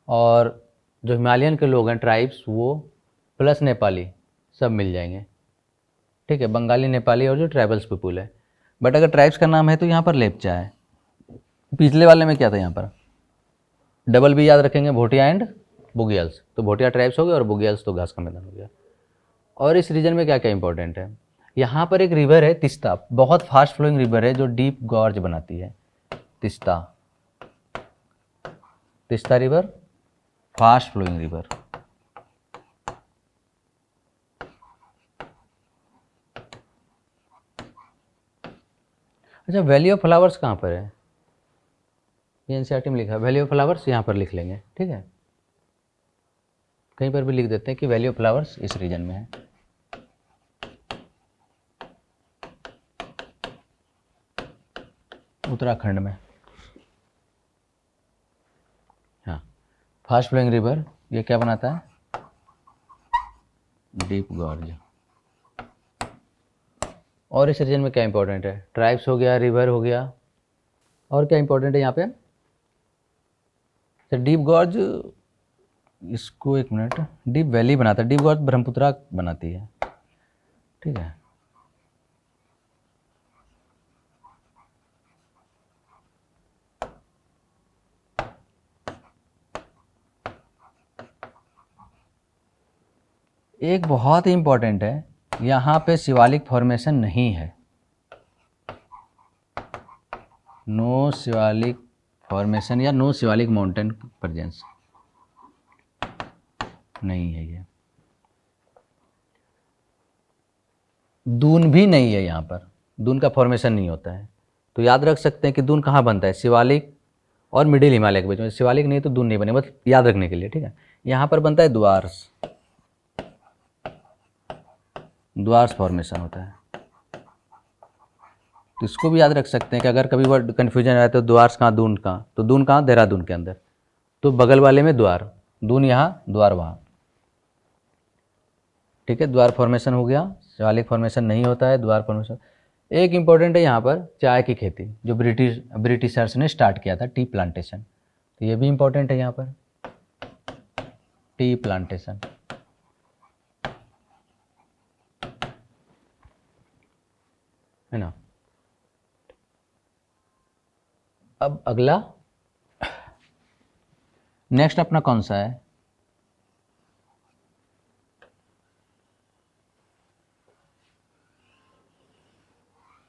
और जो हिमालयन के लोग हैं ट्राइब्स, वो प्लस नेपाली सब मिल जाएंगे, ठीक है। बंगाली, नेपाली और जो ट्राइबल्स पीपुल है। बट अगर ट्राइब्स का नाम है तो यहाँ पर लेप्चा है। पिछले वाले में क्या था? यहाँ पर डबल भी याद रखेंगे, भोटिया एंड बुगियल्स। तो भोटिया ट्राइब्स हो गए और बुगियल्स तो घास का मैदान हो गया। और इस रीजन में क्या क्या इंपॉर्टेंट है? यहाँ पर एक रिवर है तिस्ता, बहुत फास्ट फ्लोइंग रिवर है जो डीप गॉर्ज बनाती है। Teesta, Teesta river, fast flowing river. अच्छा, वैली ऑफ फ्लावर्स कहाँ पर है? ये एनसीईआरटी में लिखा है वैली ऑफ फ्लावर्स, यहाँ पर लिख लेंगे, ठीक है। कहीं पर भी लिख देते हैं कि वैली ऑफ फ्लावर्स इस रीजन में है। उत्तराखंड में, हाँ। फास्ट फ्लोइंग रिवर ये क्या बनाता है? Deep gorge. और इस रीजन में क्या इंपॉर्टेंट है? ट्राइब्स हो गया, रिवर हो गया, और क्या इंपॉर्टेंट है यहाँ पे? तो डीप गॉर्ज, इसको एक मिनट, डीप वैली बनाता है। डीप गॉर्ज ब्रह्मपुत्रा बनाती है, ठीक है। एक बहुत ही इंपॉर्टेंट है, यहाँ पे शिवालिक फॉर्मेशन नहीं है। नो शिवालिक फॉर्मेशन या नो शिवालिक माउंटेन प्रेजेंस नहीं है। ये दून भी नहीं है, यहाँ पर दून का फॉर्मेशन नहीं होता है। तो याद रख सकते हैं कि दून कहाँ बनता है, शिवालिक और मिडिल हिमालय के बीच में। शिवालिक नहीं तो दून नहीं बने, बस याद रखने के लिए, ठीक है। यहाँ पर बनता है द्वार्स, द्वार्स फॉर्मेशन होता है। तो इसको भी याद रख सकते हैं कि अगर कभी वर्ड कन्फ्यूजन आए तो द्वार्स कहाँ, दून कहाँ, तो दून कहाँ, देहरादून के अंदर, तो बगल वाले में द्वार, दून यहाँ, द्वार वहाँ, ठीक है। द्वार फॉर्मेशन हो गया, शिवालिक फॉर्मेशन नहीं होता है, द्वार फॉर्मेशन। एक इम्पॉर्टेंट है यहाँ पर चाय की खेती, जो ब्रिटिशर्स ने स्टार्ट किया था, टी प्लांटेशन, तो ये भी इम्पॉर्टेंट है यहाँ पर, टी प्लांटेशन। है ना। अब अगला नेक्स्ट अपना कौन सा है,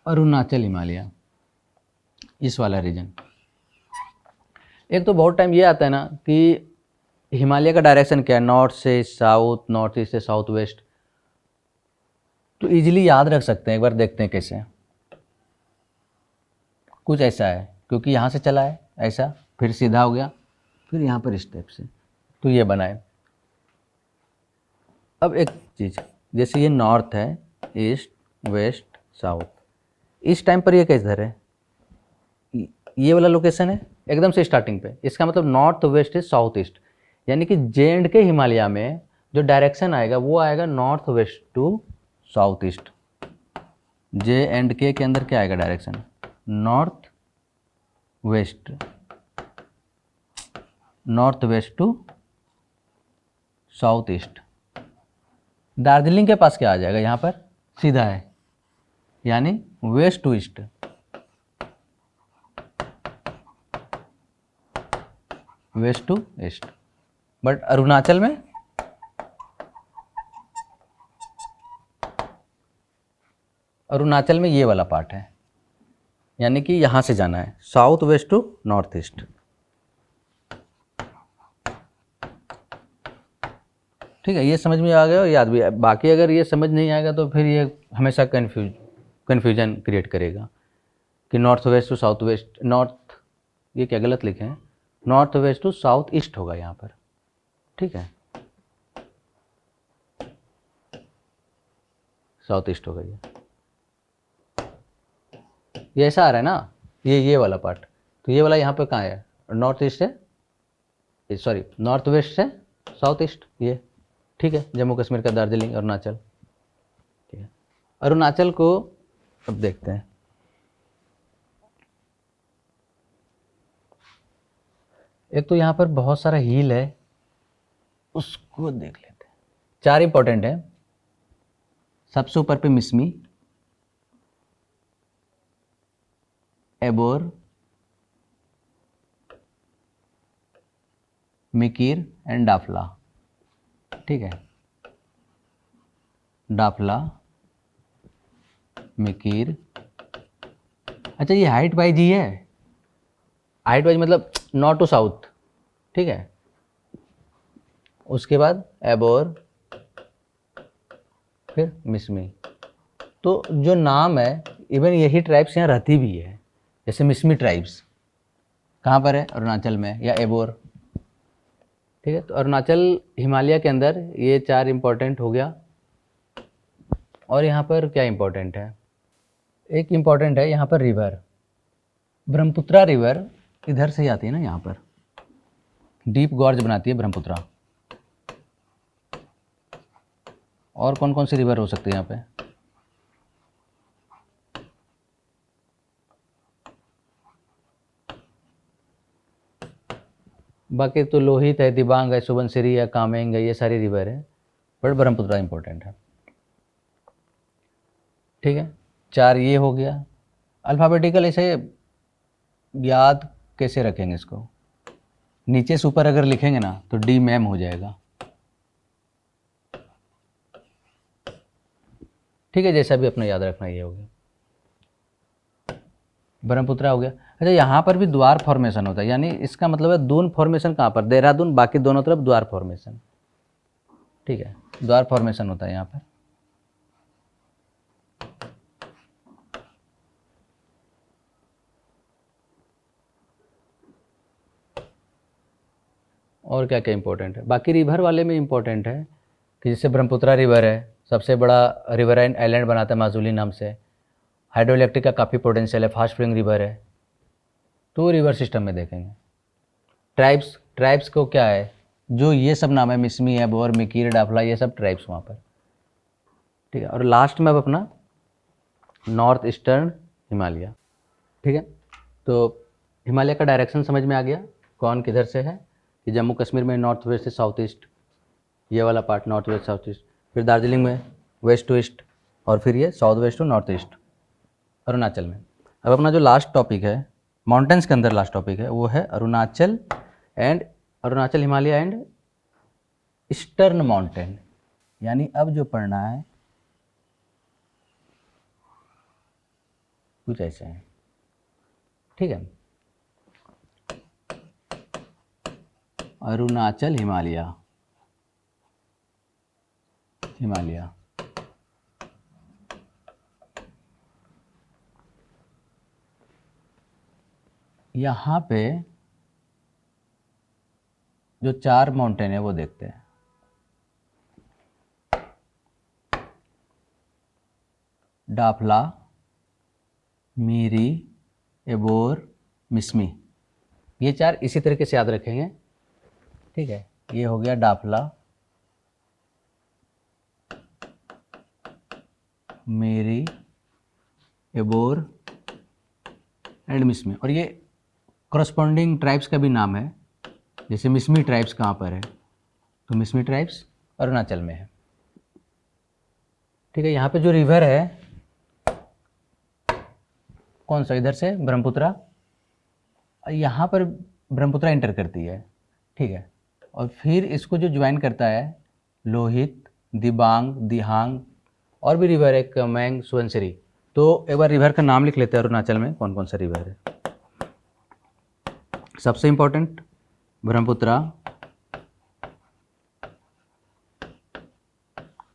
अरुणाचल हिमालय, इस वाला रीजन। एक तो बहुत टाइम ये आता है ना कि हिमालय का डायरेक्शन क्या है, नॉर्थ से साउथ, नॉर्थ ईस्ट से साउथ वेस्ट, तो इजीली याद रख सकते हैं। एक बार देखते हैं कैसे। कुछ ऐसा है, क्योंकि यहाँ से चला है ऐसा, फिर सीधा हो गया, फिर यहाँ पर इस टाइप से, तो ये बना है। अब एक चीज़, जैसे ये नॉर्थ है, ईस्ट, वेस्ट, साउथ, इस टाइम पर ये किधर है, ये वाला लोकेशन है एकदम से स्टार्टिंग पे, इसका मतलब north west is south east, यानी कि जे एंड के हिमालय में जो डायरेक्शन आएगा वो आएगा north west to south east. J and K अंदर क्या आएगा direction, north west, north west to south east. Darjeeling के पास क्या आ जाएगा, यहाँ पर सीधा है, यानी west to east. West to east. But Arunachal में ये वाला पार्ट है, यानी कि यहाँ से जाना है, south west to north east. ठीक है, ये समझ में आ गया और याद भी है। बाकी अगर ये समझ नहीं आएगा तो फिर ये हमेशा कन्फ्यूजन क्रिएट करेगा कि north west to south west, north, ये क्या गलत लिखे हैं, north west to south east होगा यहाँ पर, ठीक है, साउथ ईस्ट होगा ये ऐसा आ रहा है ना, ये वाला पार्ट, तो ये वाला यहाँ पे कहाँ है, नॉर्थ ईस्ट से, सॉरी नॉर्थ वेस्ट से साउथ ईस्ट, ये ठीक है, जम्मू कश्मीर का दार्जिलिंग, अरुणाचल, ठीक है। अरुणाचल को अब देखते हैं। एक तो यहाँ पर बहुत सारा हिल है, उसको देख लेते हैं। 4 इंपॉर्टेंट है। सबसे ऊपर पे मिसमी, एबोर, मिकिर एंड डाफला, ठीक है, डाफला, मिकिर। अच्छा, ये हाइट वाइज ही है, हाइट वाइज मतलब नॉर्थ टू साउथ, ठीक है। उसके बाद एबोर, फिर मिसमी। तो जो नाम है, इवन यही ट्राइब्स यहाँ रहती भी है, जैसे मिसमी ट्राइब्स कहाँ पर है, अरुणाचल में, या एबोर, ठीक है। तो अरुणाचल हिमालय के अंदर ये 4 इंपॉर्टेंट हो गया। और यहाँ पर क्या इंपॉर्टेंट है, एक इंपॉर्टेंट है यहाँ पर रिवर, ब्रह्मपुत्रा रिवर इधर से ही आती है ना, यहाँ पर डीप गॉर्ज बनाती है ब्रह्मपुत्रा। और कौन कौन सी रिवर हो सकती है यहाँ पे, बाकी तो लोहित है, दिबांग है, सुबनसिरी है, कामेंग है, ये सारी रिवर है, बट ब्रह्मपुत्रा इंपॉर्टेंट है, ठीक है। 4 ये हो गया। अल्फ़ाबेटिकल ऐसे याद कैसे रखेंगे इसको, नीचे से ऊपर अगर लिखेंगे ना तो डी मैम हो जाएगा, ठीक है, जैसा भी अपना याद रखना, ये हो गया, ब्रह्मपुत्रा हो गया। अच्छा, यहाँ पर भी द्वार फॉर्मेशन होता है, यानी इसका मतलब है दून फॉर्मेशन कहाँ पर, देहरादून, बाकी दोनों तरफ द्वार फॉर्मेशन, ठीक है, द्वार फॉर्मेशन होता है यहाँ पर। और क्या क्या इंपॉर्टेंट है, बाकी रिवर वाले में इंपॉर्टेंट है कि जैसे ब्रह्मपुत्रा रिवर है, सबसे बड़ा रिवराइन आइलैंड बनाता है माजुली नाम से, हाइड्रो इलेक्ट्रिक का काफ़ी पोटेंशियल है, फास्ट फ्लोइंग रिवर है, तो रिवर सिस्टम में देखेंगे। ट्राइब्स, ट्राइब्स को क्या है, जो ये सब नाम है, मिसमी है, बोर, मिकीर, डाफला, ये सब ट्राइब्स वहाँ पर, ठीक है। और लास्ट में अब अपना नॉर्थ ईस्टर्न हिमालय, ठीक है। तो हिमालय का डायरेक्शन समझ में आ गया, कौन किधर से है, कि जम्मू कश्मीर में नॉर्थ वेस्ट से साउथ ईस्ट, ये वाला part north west south east, फिर दार्जिलिंग में वेस्ट टू ईस्ट, और फिर ये south west to north east Arunachal में। अब अपना जो लास्ट टॉपिक है माउंटेन्स के अंदर, लास्ट टॉपिक है वो है Arunachal and Arunachal Himalaya and eastern mountain, यानी अब जो पढ़ना है कुछ ऐसे है, ठीक है। अरुणाचल हिमालय, हिमालय, यहाँ पे जो 4 माउंटेन है वो देखते हैं। डाफला, मीरी, एबोर, मिसमी, ये 4 इसी तरीके से याद रखेंगे, ठीक है। ये हो गया डाफला, मीरी, एबोर एंड मिसमी, और ये करस्पॉन्डिंग ट्राइब्स का भी नाम है। जैसे मिसमी ट्राइब्स कहाँ पर है, तो मिसमी ट्राइब्स अरुणाचल में है, ठीक है। यहाँ पे जो रिवर है कौन सा, इधर से ब्रह्मपुत्रा, यहाँ पर ब्रह्मपुत्रा इंटर करती है, ठीक है। और फिर इसको जो ज्वाइन करता है लोहित, दिबांग, दिहांग, और भी रिवर है कमेंग, सुवनसिरी। तो एक बार रिवर का नाम लिख लेते हैं अरुणाचल में कौन कौन सा रिवर है। सबसे इंपॉर्टेंट ब्रह्मपुत्रा,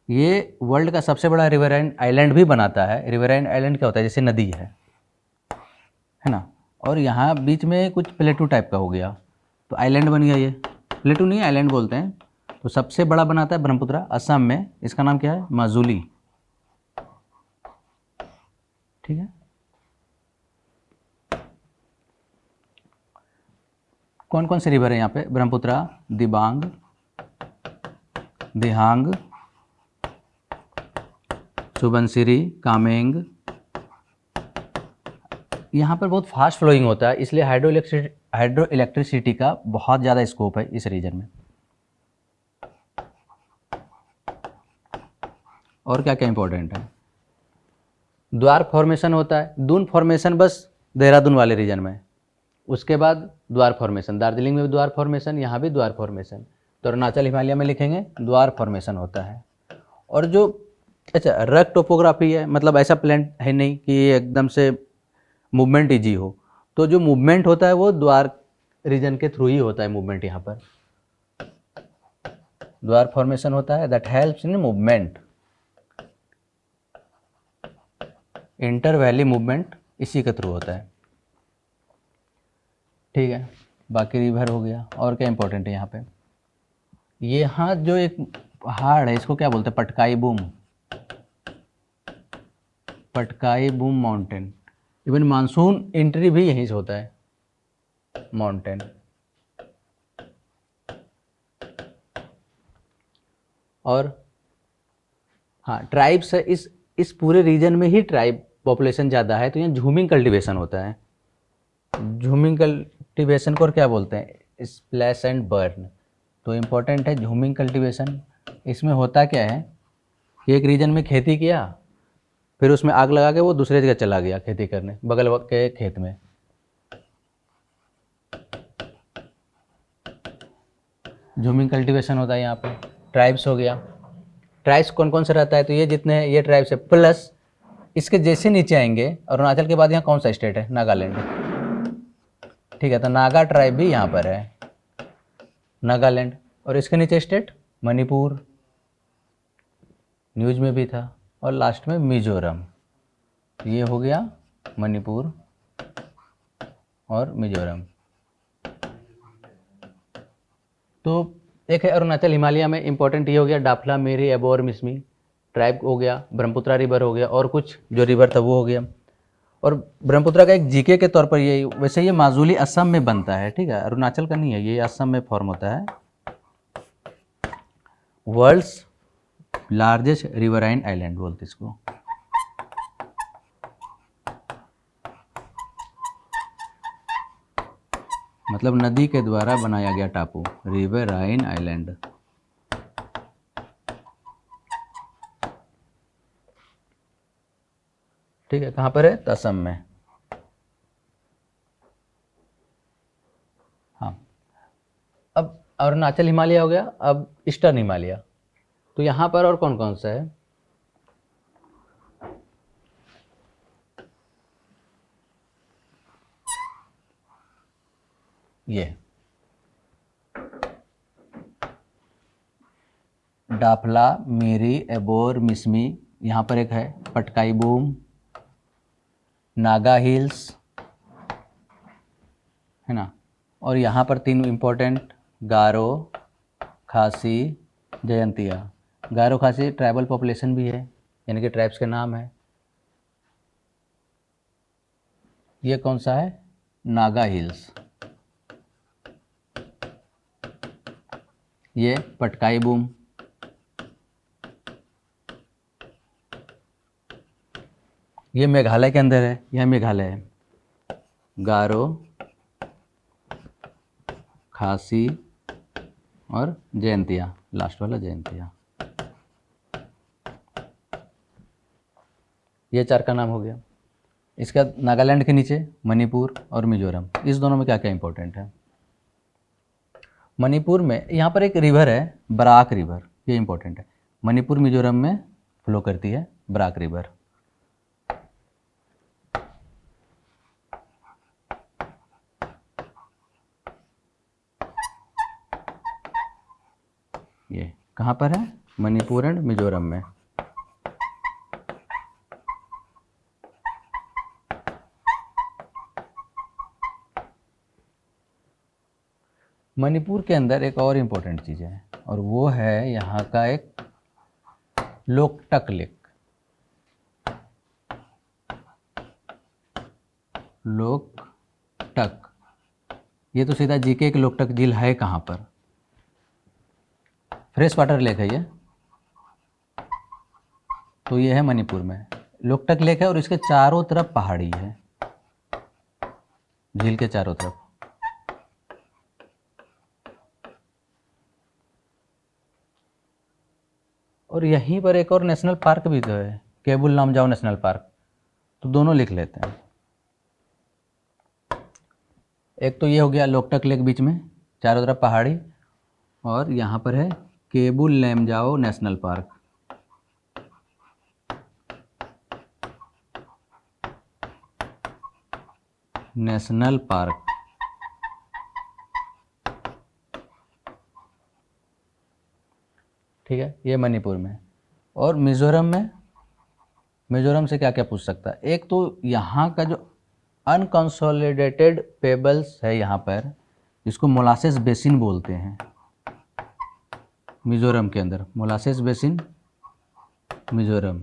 ये वर्ल्ड का सबसे बड़ा रिवराइन आइलैंड भी बनाता है। रिवराइन आइलैंड क्या होता है, जैसे नदी है ना, और यहाँ बीच में कुछ प्लेटू टाइप का हो गया, तो आइलैंड बन गया। ये प्लेटू नहीं, आइलैंड बोलते हैं। तो सबसे बड़ा बनाता है ब्रह्मपुत्रा असम में, इसका नाम क्या है, माजुली, ठीक है। कौन कौन से रिवर है यहाँ पे, ब्रह्मपुत्रा, दिबांग, दिहांग, सुबनसिरी, कामेंग। यहाँ पर बहुत फास्ट फ्लोइंग होता है, इसलिए हाइड्रो इलेक्ट्रिसिटी का बहुत ज़्यादा स्कोप है इस रीजन में। और क्या क्या इंपॉर्टेंट है, द्वार फॉर्मेशन होता है, दून फॉर्मेशन बस देहरादून वाले रीजन में, उसके बाद द्वार फॉर्मेशन, दार्जिलिंग में भी द्वार फॉर्मेशन, यहाँ भी द्वार फॉर्मेशन। तो अरुणाचल हिमालय में लिखेंगे द्वार फॉर्मेशन होता है। और जो अच्छा रग टोपोग्राफी है, मतलब ऐसा प्लान है नहीं कि एकदम से मूवमेंट ईजी हो, तो जो मूवमेंट होता है वो द्वार रीजन के थ्रू ही होता है। मूवमेंट यहाँ पर द्वार फॉर्मेशन होता है, that helps in movement, inter valley movement इसी के थ्रू होता है, ठीक है। बाकी रिवर हो गया। और क्या इंपॉर्टेंट है यहाँ पे, यहाँ जो एक पहाड़ है इसको क्या बोलते हैं, Patkai boom, Patkai boom mountain. Even monsoon entry भी यहीं से होता है, माउंटेन। और हाँ, ट्राइब्स है इस पूरे रीजन में ही ट्राइब पॉपुलेशन ज़्यादा है, तो यहाँ झूमिंग कल्टीवेशन होता है। झूमिंग कल्टीवेशन को और क्या बोलते हैं, स्प्लैश एंड बर्न। तो इम्पोर्टेंट है झूमिंग कल्टीवेशन। इसमें होता क्या है कि एक रीजन में खेती किया, फिर उसमें आग लगा के वो दूसरे जगह चला गया खेती करने, बगल के खेत में। झूमिंग कल्टीवेशन होता है यहाँ पे। ट्राइब्स हो गया, ट्राइब्स कौन कौन से रहता है, तो ये जितने हैं ये ट्राइब्स है, प्लस इसके जैसे नीचे आएंगे अरुणाचल के बाद यहाँ कौन सा स्टेट है, नागालैंड, ठीक है। तो नागा ट्राइब भी यहाँ पर है, नागालैंड। और इसके नीचे स्टेट मणिपुर, न्यूज में भी था। और लास्ट में मिजोरम, ये हो गया मणिपुर और मिजोरम। तो एक है अरुणाचल हिमालय में इंपॉर्टेंट ये हो गया डाफला मेरी एबोर मिसमी ट्राइब हो गया, ब्रह्मपुत्रा रिवर हो गया, और कुछ जो रिवर था वो हो गया। और ब्रह्मपुत्रा का एक जीके के तौर पर ये, वैसे ये माजुली असम में बनता है, ठीक है, अरुणाचल का नहीं है, ये असम में फॉर्म होता है। वर्ल्ड्स लार्जेस्ट रिवराइन आइलैंड बोलते इसको। मतलब नदी के द्वारा बनाया गया टापू, रिवराइन आइलैंड। ठीक है, कहाँ पर है? असम में। हाँ, अब अरुणाचल हिमालय हो गया, अब ईस्टर्न हिमालय। तो यहाँ पर और कौन कौन सा है? ये डाफला मेरी एबोर मिसमी, यहाँ पर एक है पटकाई बूम, नागा हिल्स, है ना, और यहाँ पर 3 इम्पोर्टेंट, गारो, खासी, जयंतिया। गारो खासी ट्राइबल पॉपुलेशन भी है, यानी कि ट्राइब्स के नाम है। ये कौन सा है? नागा हिल्स। ये पटकाई बूम। ये मेघालय के अंदर है, यह मेघालय है। गारो, खासी और जयंतिया, लास्ट वाला जयंतिया। ये 4 का नाम हो गया। इसका नागालैंड के नीचे मणिपुर और मिजोरम, इस दोनों में क्या क्या इंपॉर्टेंट है? मणिपुर में यहाँ पर एक रिवर है बराक रिवर, ये इंपॉर्टेंट है। मणिपुर मिजोरम में फ्लो करती है बराक रिवर। ये कहाँ पर है? मणिपुर एंड मिजोरम में। मणिपुर के अंदर एक और इम्पोर्टेंट चीज़ है, और वो है यहाँ का एक लोकटक लेक। लोकटक, ये तो सीधा जीके एक लोकटक झील है कहाँ पर? फ्रेश वाटर लेक है ये, तो ये है मणिपुर में लोकटक लेक है, और इसके चारों तरफ पहाड़ी है, झील के चारों तरफ। और यहीं पर एक और नेशनल पार्क भी तो है, केबुल लामजाओ नेशनल पार्क, तो दोनों लिख लेते हैं। एक तो ये हो गया लोकटक लेक बीच में, चारों तरफ पहाड़ी, और यहाँ पर है Keibul Lamjao national park. National park, ठीक है, ये मणिपुर में। और मिजोरम में, मिजोरम से क्या क्या पूछ सकता है? एक तो यहाँ का जो अनकंसोलिडेटेड पेबल्स है यहाँ पर, जिसको मोलासेस बेसिन बोलते हैं, मिजोरम के अंदर मोलासेस बेसिन मिजोरम।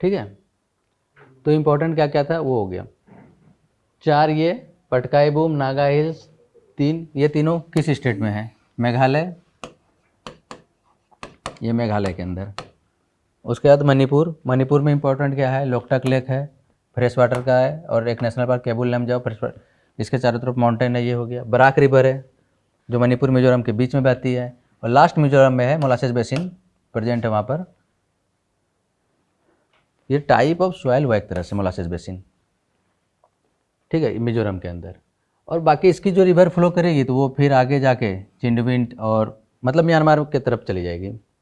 ठीक है, तो इम्पोर्टेंट क्या क्या था वो हो गया। 4 ये पटकाई बूम, नागा हिल्स, 3 ये तीनों किस स्टेट में है? मेघालय, ये मेघालय के अंदर। उसके बाद मणिपुर, मणिपुर में इंपॉर्टेंट क्या है? लोकटक लेक है, फ्रेश वाटर का है, और एक national park Keibul Lamjao fresh water, इसके चारों तरफ माउंटेन है, ये हो गया। बराक रिवर है जो मणिपुर मिजोरम के बीच में बहती है, और लास्ट मिजोरम में है मोलासेस बेसिन प्रेजेंट है वहाँ पर। ये टाइप ऑफ सॉइल हुआ एक तरह से मोलासेस बेसिन, ठीक है, मिजोरम के अंदर। और बाकी इसकी जो रिवर फ्लो करेगी तो वो फिर आगे जाके चिंडविंट और मतलब म्यांमार की तरफ चली जाएगी।